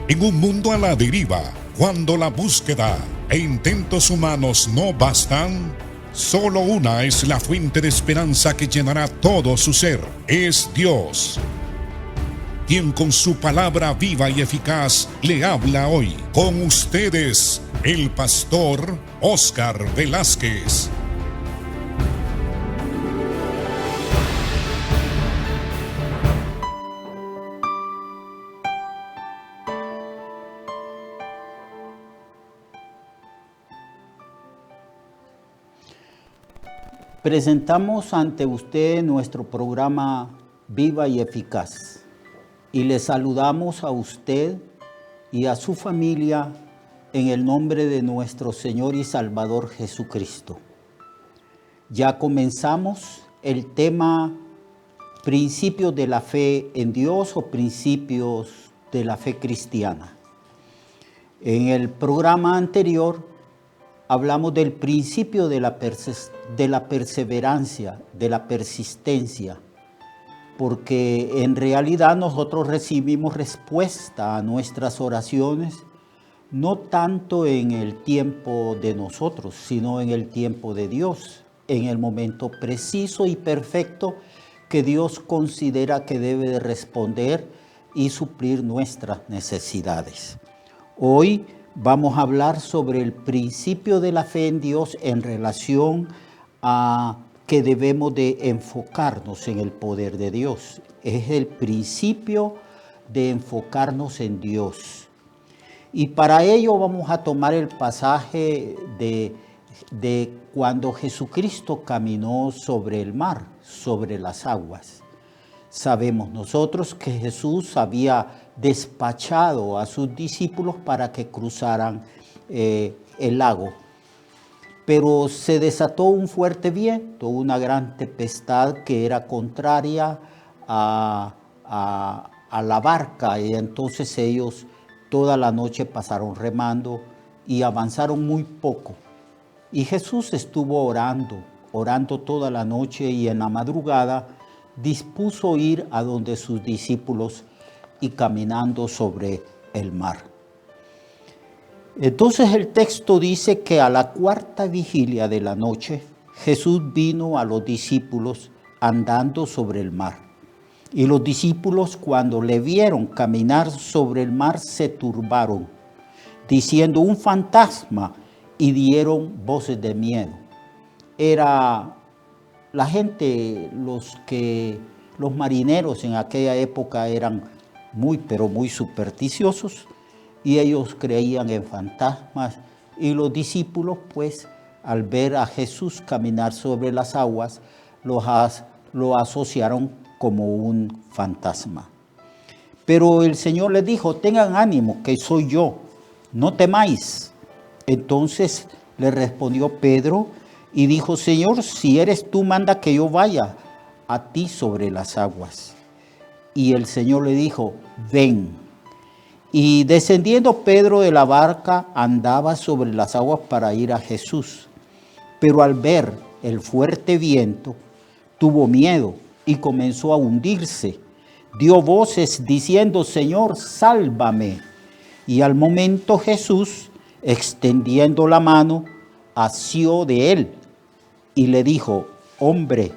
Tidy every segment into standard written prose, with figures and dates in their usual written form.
En un mundo a la deriva, cuando la búsqueda e intentos humanos no bastan, solo una es la fuente de esperanza que llenará todo su ser. Es Dios, quien con su palabra viva y eficaz le habla hoy. Con ustedes, el pastor Óscar Velázquez. Presentamos ante usted nuestro programa Viva y Eficaz y le saludamos a usted y a su familia en el nombre de nuestro Señor y Salvador Jesucristo. Ya comenzamos el tema Principios de la fe en Dios o Principios de la fe cristiana. En el programa anterior hablamos del principio de la perseverancia, de la persistencia, porque en realidad nosotros recibimos respuesta a nuestras oraciones, no tanto en el tiempo de nosotros, sino en el tiempo de Dios, en el momento preciso y perfecto que Dios considera que debe de responder y suplir nuestras necesidades. Hoy vamos a hablar sobre el principio de la fe en Dios en relación a que debemos de enfocarnos en el poder de Dios. Es el principio de enfocarnos en Dios. Y para ello vamos a tomar el pasaje de cuando Jesucristo caminó sobre el mar, sobre las aguas. Sabemos nosotros que Jesús había despachado a sus discípulos para que cruzaran el lago. Pero se desató un fuerte viento, una gran tempestad que era contraria a la barca, y entonces ellos toda la noche pasaron remando y avanzaron muy poco. Y Jesús estuvo orando toda la noche, y en la madrugada dispuso ir a donde sus discípulos y caminando sobre el mar. Entonces el texto dice que a la cuarta vigilia de la noche Jesús vino a los discípulos andando sobre el mar. Y los discípulos, cuando le vieron caminar sobre el mar, se turbaron, diciendo: un fantasma, y dieron voces de miedo. Era la gente, los marineros en aquella época eran pero muy supersticiosos, y ellos creían en fantasmas, y los discípulos, pues, al ver a Jesús caminar sobre las aguas, lo asociaron como un fantasma. Pero el Señor les dijo: tengan ánimo, que soy yo, no temáis. Entonces le respondió Pedro y dijo: Señor, si eres tú, manda que yo vaya a ti sobre las aguas. Y el Señor le dijo: ven. Y descendiendo Pedro de la barca, andaba sobre las aguas para ir a Jesús. Pero al ver el fuerte viento, tuvo miedo y comenzó a hundirse. Dio voces diciendo: Señor, sálvame. Y al momento Jesús, extendiendo la mano, asió de él y le dijo: hombre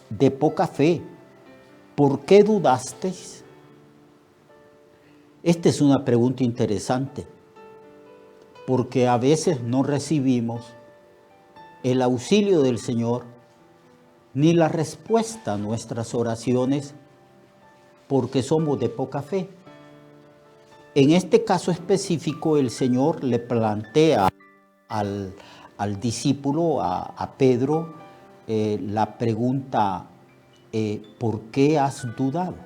de poca fe, ¿por qué dudasteis? Esta es una pregunta interesante, porque a veces no recibimos el auxilio del Señor ni la respuesta a nuestras oraciones porque somos de poca fe. En este caso específico, el Señor le plantea al discípulo, a Pedro, la pregunta: ¿por qué has dudado?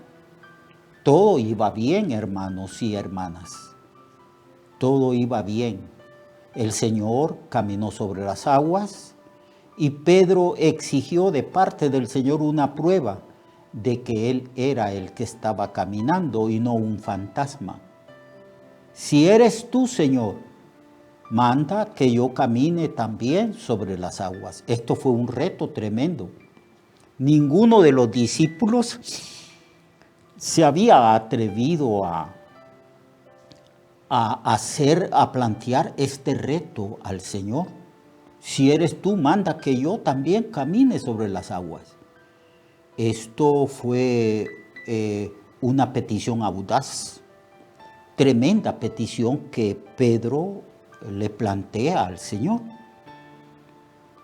Todo iba bien, hermanos y hermanas. Todo iba bien. El Señor caminó sobre las aguas y Pedro exigió de parte del Señor una prueba de que Él era el que estaba caminando y no un fantasma. Si eres tú, Señor, manda que yo camine también sobre las aguas. Esto fue un reto tremendo. Ninguno de los discípulos se había atrevido a plantear este reto al Señor. Si eres tú, manda que yo también camine sobre las aguas. Esto fue una petición audaz, tremenda petición que Pedro le plantea al Señor.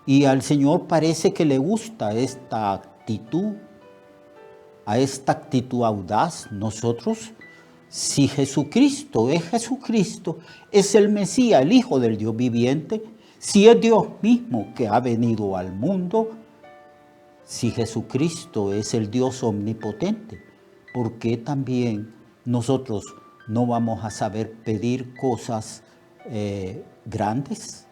Y al Señor parece que le gusta esta actitud, a esta actitud audaz. Nosotros, si Jesucristo, es el Mesías, el Hijo del Dios viviente, si es Dios mismo que ha venido al mundo, si Jesucristo es el Dios omnipotente, ¿por qué también nosotros no vamos a saber pedir cosas grandes?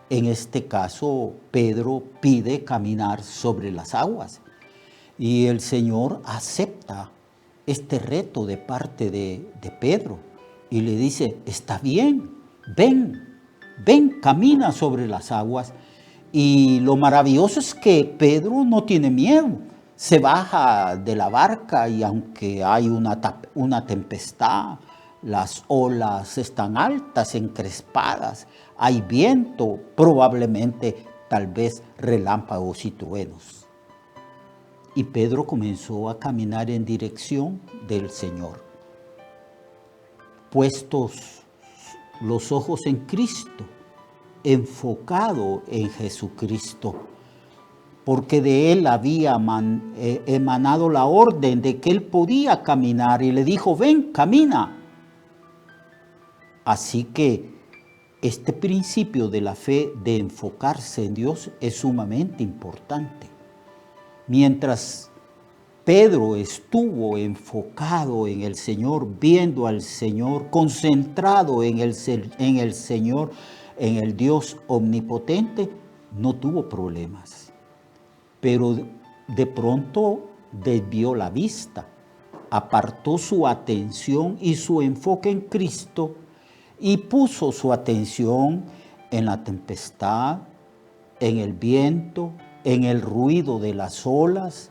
En este caso, Pedro pide caminar sobre las aguas y el Señor acepta este reto de parte de Pedro y le dice, está bien, ven, camina sobre las aguas. Y lo maravilloso es que Pedro no tiene miedo, se baja de la barca y aunque hay una tempestad, las olas están altas, encrespadas, hay viento, probablemente tal vez relámpagos y truenos. Y Pedro comenzó a caminar en dirección del Señor. Puestos los ojos en Cristo, enfocado en Jesucristo, porque de él había emanado la orden de que él podía caminar y le dijo, ven, camina. Así que este principio de la fe de enfocarse en Dios es sumamente importante. Mientras Pedro estuvo enfocado en el Señor, viendo al Señor, concentrado en el Señor, en el Dios omnipotente, no tuvo problemas. Pero de pronto desvió la vista, apartó su atención y su enfoque en Cristo y puso su atención en la tempestad, en el viento, en el ruido de las olas,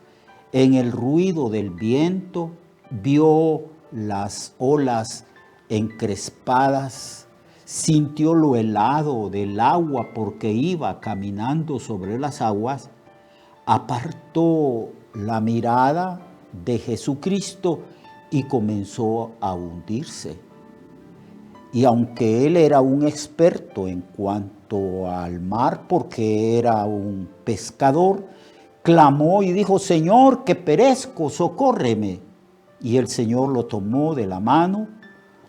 en el ruido del viento. Vio las olas encrespadas, sintió lo helado del agua porque iba caminando sobre las aguas, apartó la mirada de Jesucristo y comenzó a hundirse. Y aunque él era un experto en cuanto al mar, porque era un pescador, clamó y dijo, Señor, que perezco, socórreme. Y el Señor lo tomó de la mano,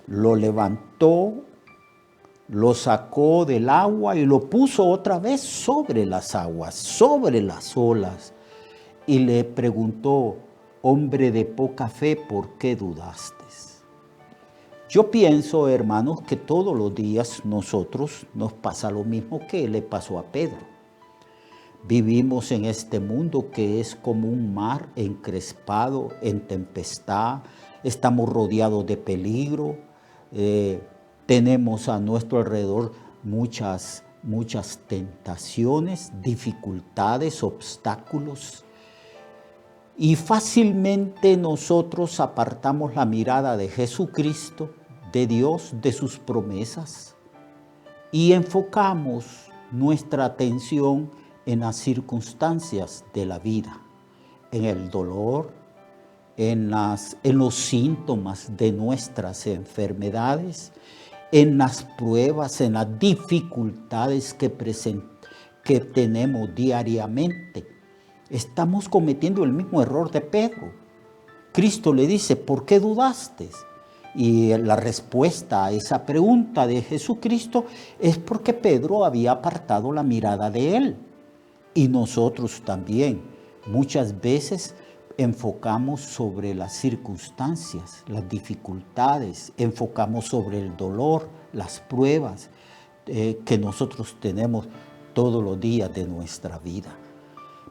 lo levantó, lo sacó del agua y lo puso otra vez sobre las aguas, sobre las olas. Y le preguntó, hombre de poca fe, ¿por qué dudaste? Yo pienso, hermanos, que todos los días nosotros nos pasa lo mismo que le pasó a Pedro. Vivimos en este mundo que es como un mar encrespado, en tempestad, estamos rodeados de peligro, tenemos a nuestro alrededor muchas tentaciones, dificultades, obstáculos. Y fácilmente nosotros apartamos la mirada de Jesucristo, de Dios, de sus promesas, y enfocamos nuestra atención en las circunstancias de la vida, en el dolor, en los síntomas de nuestras enfermedades, en las pruebas, en las dificultades que tenemos diariamente. Estamos cometiendo el mismo error de Pedro. Cristo le dice, ¿por qué dudaste? Y la respuesta a esa pregunta de Jesucristo es porque Pedro había apartado la mirada de él. Y nosotros también muchas veces enfocamos sobre las circunstancias, las dificultades, enfocamos sobre el dolor, las pruebas que nosotros tenemos todos los días de nuestra vida.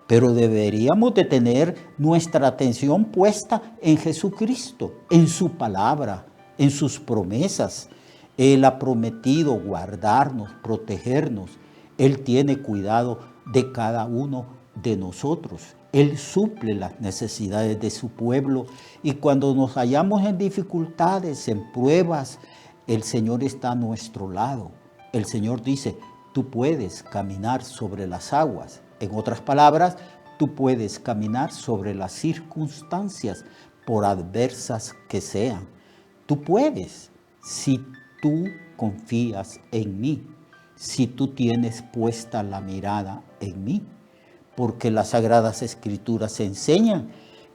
Pero deberíamos de tener nuestra atención puesta en Jesucristo, en su palabra, en sus promesas. Él ha prometido guardarnos, protegernos. Él tiene cuidado de cada uno de nosotros. Él suple las necesidades de su pueblo. Y cuando nos hallamos en dificultades, en pruebas, El Señor está a nuestro lado. El Señor dice, tú puedes caminar sobre las aguas. En otras palabras, tú puedes caminar sobre las circunstancias, por adversas que sean. Tú puedes, si tú confías en mí, si tú tienes puesta la mirada en mí. Porque las Sagradas Escrituras enseñan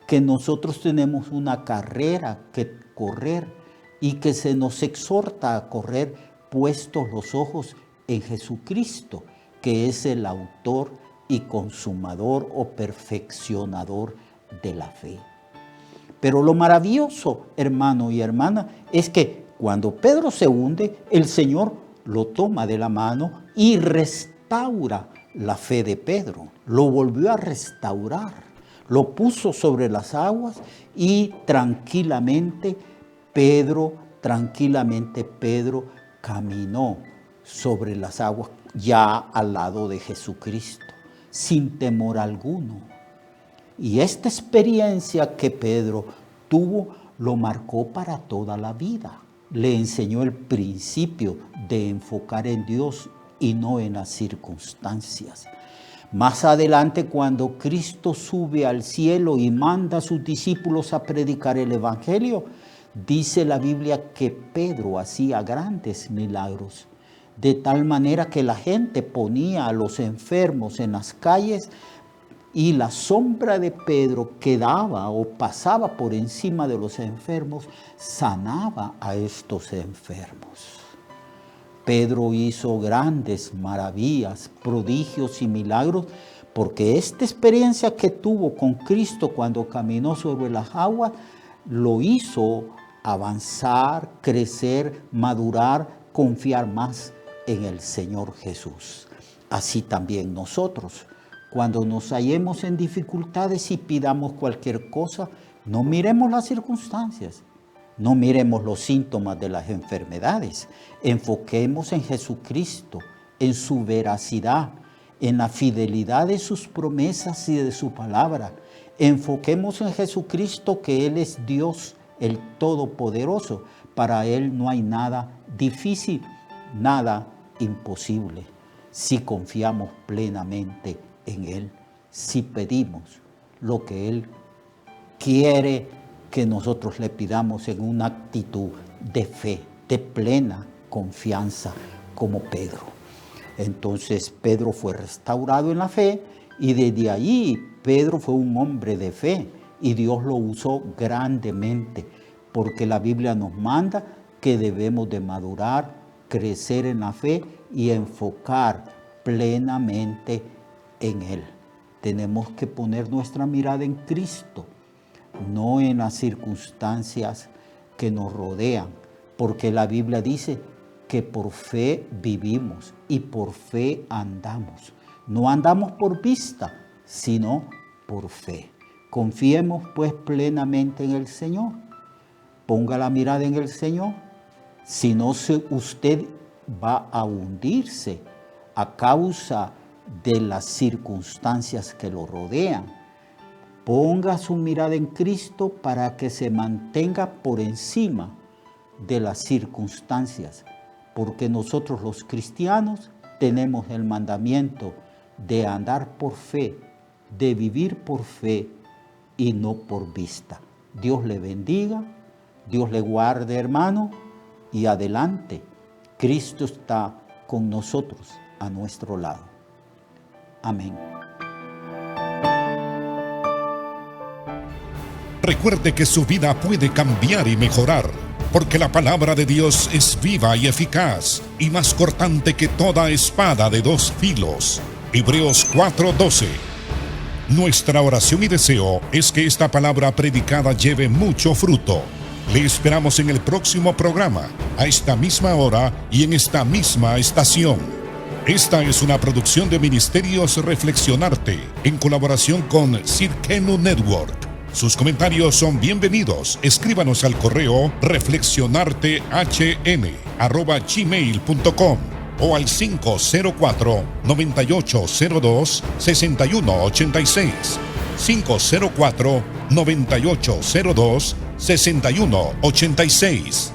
que nosotros tenemos una carrera que correr y que se nos exhorta a correr puestos los ojos en Jesucristo, que es el autor y consumador o perfeccionador de la fe. Pero lo maravilloso, hermano y hermana, es que cuando Pedro se hunde, el Señor lo toma de la mano y restaura la fe de Pedro. Lo volvió a restaurar, lo puso sobre las aguas y tranquilamente Pedro caminó sobre las aguas ya al lado de Jesucristo, sin temor alguno. Y esta experiencia que Pedro tuvo lo marcó para toda la vida. Le enseñó el principio de enfocar en Dios y no en las circunstancias. Más adelante, cuando Cristo sube al cielo y manda a sus discípulos a predicar el Evangelio, dice la Biblia que Pedro hacía grandes milagros, de tal manera que la gente ponía a los enfermos en las calles y la sombra de Pedro quedaba o pasaba por encima de los enfermos, sanaba a estos enfermos. Pedro hizo grandes maravillas, prodigios y milagros, porque esta experiencia que tuvo con Cristo cuando caminó sobre las aguas, lo hizo avanzar, crecer, madurar, confiar más en el Señor Jesús. Así también nosotros, cuando nos hallemos en dificultades y pidamos cualquier cosa, no miremos las circunstancias, no miremos los síntomas de las enfermedades. Enfoquemos en Jesucristo, en su veracidad, en la fidelidad de sus promesas y de su palabra. Enfoquemos en Jesucristo, que Él es Dios, el Todopoderoso. Para Él no hay nada difícil, nada imposible. Si confiamos plenamente en Él, si pedimos lo que Él quiere que nosotros le pidamos en una actitud de fe, de plena confianza, como Pedro. Entonces Pedro fue restaurado en la fe y desde allí Pedro fue un hombre de fe y Dios lo usó grandemente, porque la Biblia nos manda que debemos de madurar, crecer en la fe y enfocar plenamente en Él. Tenemos que poner nuestra mirada en Cristo, no en las circunstancias que nos rodean, porque la Biblia dice que por fe vivimos y por fe andamos. No andamos por vista, sino por fe. Confiemos pues plenamente en el Señor. Ponga la mirada en el Señor. Si no, usted va a hundirse a causa de las circunstancias que lo rodean. Ponga su mirada en Cristo para que se mantenga por encima de las circunstancias, porque nosotros los cristianos tenemos el mandamiento de andar por fe, de vivir por fe y no por vista. Dios le bendiga, Dios le guarde, hermano, y adelante. Cristo está con nosotros, a nuestro lado. Amén. Recuerde que su vida puede cambiar y mejorar, porque la palabra de Dios es viva y eficaz, y más cortante que toda espada de dos filos. Hebreos 4:12. Nuestra oración y deseo es que esta palabra predicada lleve mucho fruto. Le esperamos en el próximo programa, a esta misma hora y en esta misma estación. Esta es una producción de Ministerios Reflexionarte, en colaboración con Cirkenu Network. Sus comentarios son bienvenidos. Escríbanos al correo reflexionartehn@gmail.com o al 504-9802-6186. 504-9802-6186.